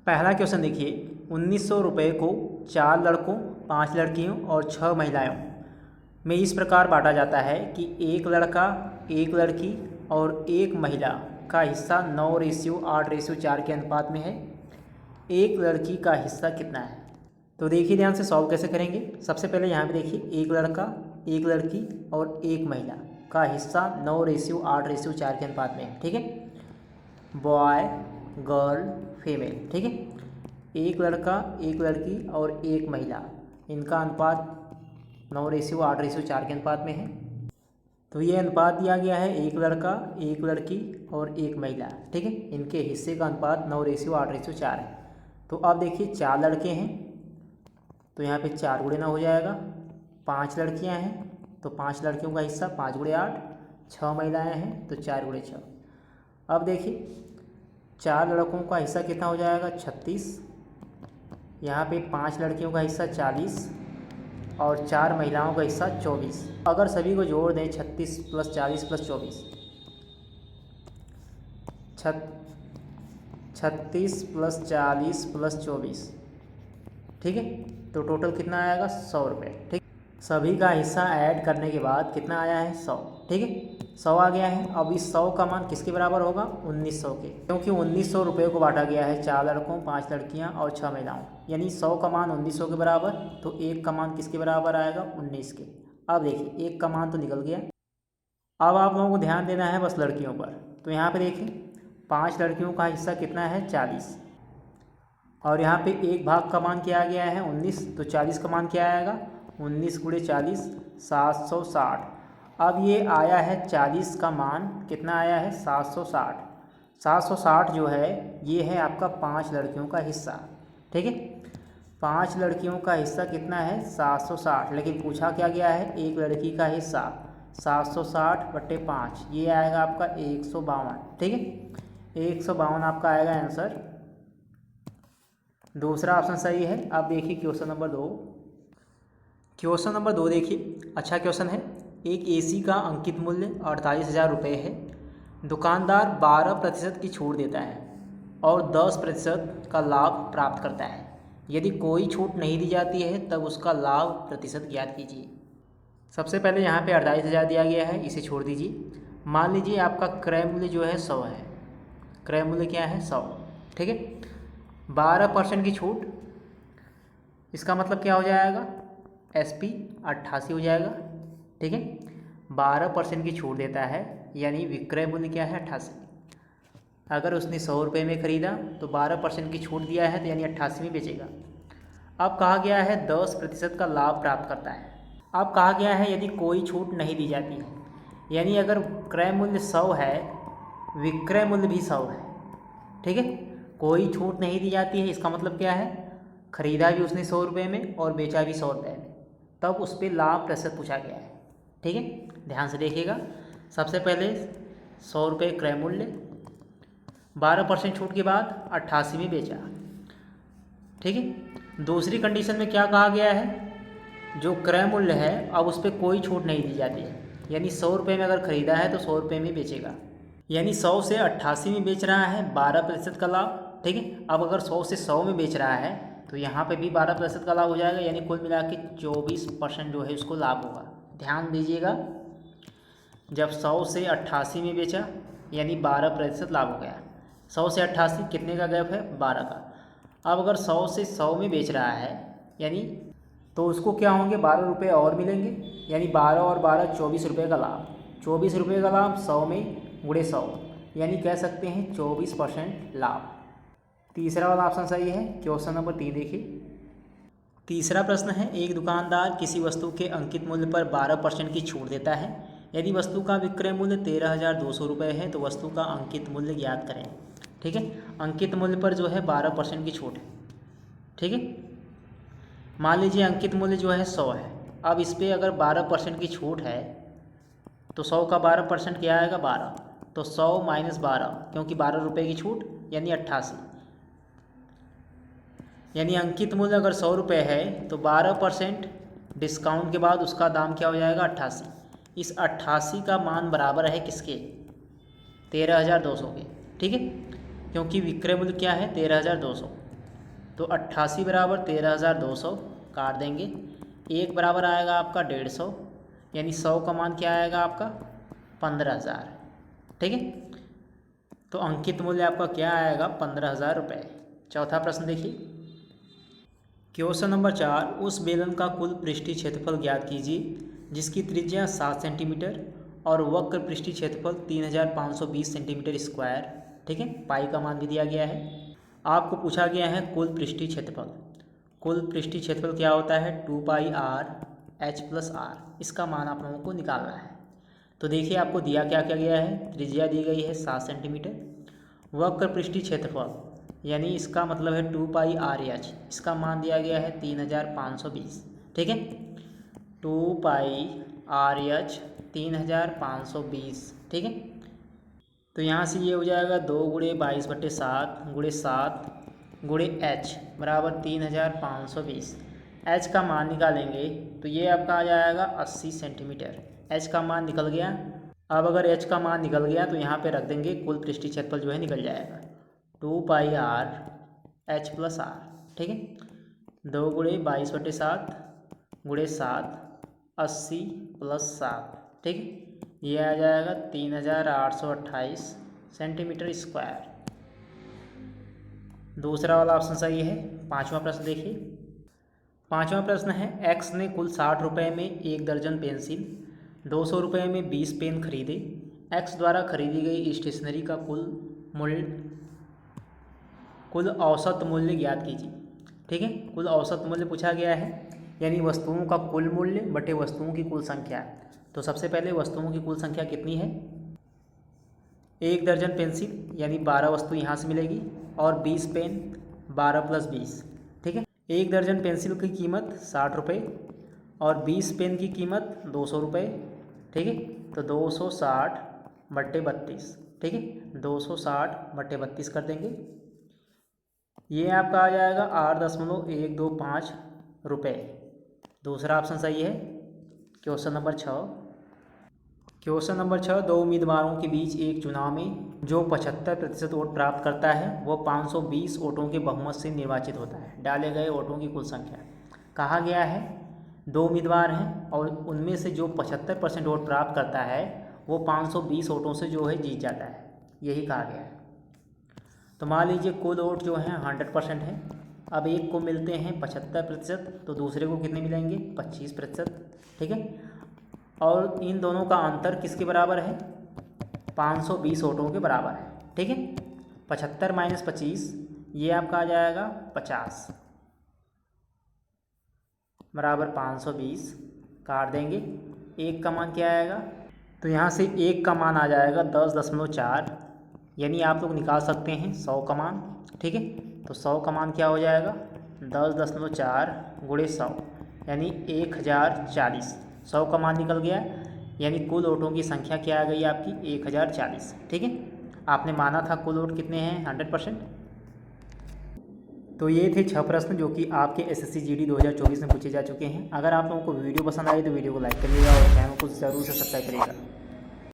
पहला क्वेश्चन देखिए, 1900 रुपये को 4 लड़कों, 5 लड़कियों और 6 महिलाओं में इस प्रकार बांटा जाता है कि एक लड़का, एक लड़की और एक महिला का हिस्सा 9:8:4 के अनुपात में है। एक लड़की का हिस्सा कितना है? तो देखिए ध्यान से सॉल्व कैसे करेंगे। सबसे पहले यहाँ पे देखिए, एक लड़का, एक लड़की और एक महिला का हिस्सा 9:8:4 के अनुपात में है। ठीक है, बॉय, गर्ल, फीमेल। ठीक है, एक लड़का, एक लड़की और एक महिला, इनका अनुपात 9:8:4 के अनुपात में है। तो ये अनुपात दिया गया है, एक लड़का, एक लड़की और एक महिला। ठीक है, इनके हिस्से का अनुपात 9:8:4 है। तो अब देखिए 4 लड़के हैं तो यहाँ पे 4 गुणा हो जाएगा। 5 लड़कियाँ हैं तो 5 लड़कियों का हिस्सा 5 × 8। 6 महिलाएँ हैं तो 4 × 6। अब देखिए 4 लड़कों का हिस्सा कितना हो जाएगा, 36। यहाँ पे 5 लड़कियों का हिस्सा 40 और 4 महिलाओं का हिस्सा 24। अगर सभी को जोड़ दें 36 + 40 + 24, 36 + 40 + 24। ठीक है, तो टोटल कितना आएगा, 100 रुपये। ठीक, सभी का हिस्सा ऐड करने के बाद कितना आया है, 100। ठीक है, 100 आ गया है। अब इस 100 का मान किसके बराबर होगा, 1900 के, क्योंकि 1900 रुपये को बांटा गया है 4 लड़कों, 5 लड़कियां और 6 महिलाओं, यानी 100 का मान 1900 के बराबर। तो 1 का मान किसके बराबर आएगा, 19 के। अब देखिए 1 का मान तो निकल गया। अब आप लोगों को ध्यान देना है बस लड़कियों पर। तो यहाँ पर देखिए 5 लड़कियों का हिस्सा कितना है, 40, और यहाँ पे एक भाग का मान क्या आ गया है, 19। तो 40 का मान क्या आएगा, 19 × 40 760। अब ये आया है 40 का मान कितना आया है, 760। 760 जो है ये है आपका 5 लड़कियों का हिस्सा। ठीक है, 5 लड़कियों का हिस्सा कितना है, 760। लेकिन पूछा क्या गया है, एक लड़की का हिस्सा 760/5, ये आएगा आपका 152। ठीक है, 152 आपका आएगा आंसर। दूसरा ऑप्शन सही है। अब देखिए क्वेश्चन नंबर 2। क्वेश्चन नंबर 2 देखिए, अच्छा क्वेश्चन है। एक एसी का अंकित मूल्य 48,000 रुपये है। दुकानदार 12% की छूट देता है और 10% का लाभ प्राप्त करता है। यदि कोई छूट नहीं दी जाती है तब उसका लाभ प्रतिशत ज्ञात कीजिए। सबसे पहले यहाँ पे 48,000 दिया गया है, इसे छोड़ दीजिए। मान लीजिए आपका क्रय मूल्य जो है 100 है। क्रय मूल्य क्या है, 100। ठीक है, 12% की छूट, इसका मतलब क्या हो जाएगा, SP 88 हो जाएगा। ठीक है, 12% की छूट देता है यानी विक्रय मूल्य क्या है, 88। अगर उसने 100 रुपये में ख़रीदा तो 12% की छूट दिया है तो यानी 88 में बेचेगा। अब कहा गया है 10% का लाभ प्राप्त करता है। अब कहा गया है यदि कोई छूट नहीं दी जाती है, यानी अगर क्रय मूल्य 100 है, विक्रय मूल्य भी 100 है। ठीक है, कोई छूट नहीं दी जाती है, इसका मतलब क्या है, ख़रीदा भी उसने 100 रुपये में और बेचा भी 100 रुपये में, तब उस पर लाभ प्रतिशत पूछा गया है। ठीक है, ध्यान से देखिएगा। सबसे पहले 100 रुपये क्रय मूल्य, 12% छूट के बाद 88 में बेचा। ठीक है, दूसरी कंडीशन में क्या कहा गया है, जो क्रय मूल्य है अब उस पर कोई छूट नहीं दी जाती है, यानी 100 रुपये में अगर ख़रीदा है तो 100 रुपये में बेचेगा, यानी 100 से 88 में बेच रहा है, 12% का लाभ। ठीक है, अब अगर 100 से 100 में बेच रहा है तो यहाँ पे भी 12% का लाभ हो जाएगा, यानी कुल मिला के 24% जो है उसको लाभ होगा। ध्यान दीजिएगा, जब 100 से 88 में बेचा यानी 12% लाभ हो गया। 100 से 88 कितने का गैप है, 12 का। अब अगर 100 से 100 में बेच रहा है यानी तो उसको क्या होंगे, 12 रुपये और मिलेंगे, यानी 12 और 12 24 रुपये का लाभ। 24 रुपये का लाभ 100 में × 100, यानी कह सकते हैं 24% लाभ। तीसरा वाला ऑप्शन सही है। क्वेश्चन नंबर 3 देखिए। तीसरा प्रश्न है, एक दुकानदार किसी वस्तु के अंकित मूल्य पर 12% की छूट देता है। यदि वस्तु का विक्रय मूल्य 13,200 रुपये है तो वस्तु का अंकित मूल्य ज्ञात करें। ठीक है, अंकित मूल्य पर जो है 12% की छूट है। ठीक है, मान लीजिए अंकित मूल्य जो है 100 है। अब इस पर अगर 12% की छूट है तो 100 का 12% क्या आएगा, 12। तो 100 - 12, क्योंकि 12 रुपये की छूट यानी 88, यानी अंकित मूल्य अगर 100 रुपये है तो 12% डिस्काउंट के बाद उसका दाम क्या हो जाएगा, 88। इस 88 का मान बराबर है किसके, 13,200 के। ठीक है, क्योंकि विक्रय मूल्य क्या है, 13,200। तो 88 बराबर 13,200 काट देंगे। 1 बराबर आएगा आपका 150, यानी 100 का मान क्या आएगा आपका 15,000। ठीक है, तो अंकित मूल्य आपका क्या आएगा 15,000 रुपये। चौथा प्रश्न देखिए, क्वेश्चन नंबर 4, उस बेलन का कुल पृष्ठीय क्षेत्रफल ज्ञात कीजिए जिसकी त्रिज्या 7 सेंटीमीटर और वक्र पृष्ठीय क्षेत्रफल 3,520 सेंटीमीटर स्क्वायर। ठीक है, पाई का मान भी दिया गया है। आपको पूछा गया है कुल पृष्ठीय क्षेत्रफल। कुल पृष्ठीय क्षेत्रफल क्या होता है 2πr h+r, इसका मान आप लोगों को निकालना है। तो देखिए आपको दिया क्या क्या गया है, त्रिज्या दी गई है 7 सेंटीमीटर, वक्र पृष्ठीय क्षेत्रफल यानी इसका मतलब है 2πrh, इसका मान दिया गया है 3,520। ठीक है, 2πrh 3,520। ठीक है, तो यहाँ से ये हो जाएगा 2 गुणे 22/7 गुणे 7 गुणे h बराबर 3,520। h का मान निकालेंगे तो ये आपका आ जाएगा 80 सेंटीमीटर। h का मान निकल गया। अब अगर h का मान निकल गया तो यहाँ पे रख देंगे, कुल पृष्ठीय क्षेत्रफल जो है निकल जाएगा 2πr h+r। ठीक है, 2 गुणे 22/7 गुणे 7 80 + 7। ठीक है, ये आ जाएगा 3,828 सेंटीमीटर स्क्वायर। दूसरा वाला ऑप्शन सही है। पांचवा प्रश्न देखिए, पांचवा प्रश्न है, x ने कुल 60 रुपये में 1 दर्जन पेंसिल, 200 रुपये में 20 पेन खरीदे। x द्वारा खरीदी गई स्टेशनरी का कुल औसत मूल्य ज्ञात कीजिए। ठीक है, कुल औसत मूल्य पूछा गया है, यानी वस्तुओं का कुल मूल्य बटे वस्तुओं की कुल संख्या। तो सबसे पहले वस्तुओं की कुल संख्या कितनी है, 1 दर्जन पेंसिल यानी 12 वस्तु यहाँ से मिलेगी, और 20 पेन 12 + 20। ठीक है, 1 दर्जन पेंसिल की कीमत 60 रुपये और 20 पेन की कीमत 200 रुपये। ठीक है, तो 260 बट्टे 32। ठीक है, 260 बट्टे 32 कर देंगे, ये आपका आ जाएगा 8.125 रुपये। दूसरा ऑप्शन सही है। क्वेश्चन नंबर 6, क्वेश्चन नंबर 6, 2 उम्मीदवारों के बीच एक चुनाव में जो 75% वोट प्राप्त करता है वह 520 वोटों के बहुमत से निर्वाचित होता है। डाले गए वोटों की कुल संख्या। कहा गया है 2 उम्मीदवार हैं और उनमें से जो 75% वोट प्राप्त करता है वो 520 वोटों से जो है जीत जाता है, यही कहा गया है। तो मान लीजिए कुल वोट जो हैं 100% है। अब एक को मिलते हैं 75%, तो दूसरे को कितने मिलेंगे 25%। ठीक है, और इन दोनों का अंतर किसके बराबर है 520 वोटों के बराबर है। ठीक है, 75 - 25 ये आपका आ जाएगा 50 बराबर 520, काट देंगे। 1 का मान क्या आएगा, तो यहाँ से 1 का मान आ जाएगा 10.4, यानी आप लोग निकाल सकते हैं 100 का मान। ठीक है, तो 100 का मान क्या हो जाएगा 10.4 गुणे 100 यानी 1040। 100 का मान निकल गया, यानी कुल वोटों की संख्या क्या आ गई आपकी 1040। ठीक है, आपने माना था कुल वोट कितने हैं 100%। तो ये थे 6 प्रश्न जो कि आपके SSC GD 2024 में पूछे जा चुके हैं। अगर आप लोगों को वीडियो पसंद आई तो वीडियो को लाइक करिएगा और चैनल को ज़रूर से सब्सक्राइब करिएगा।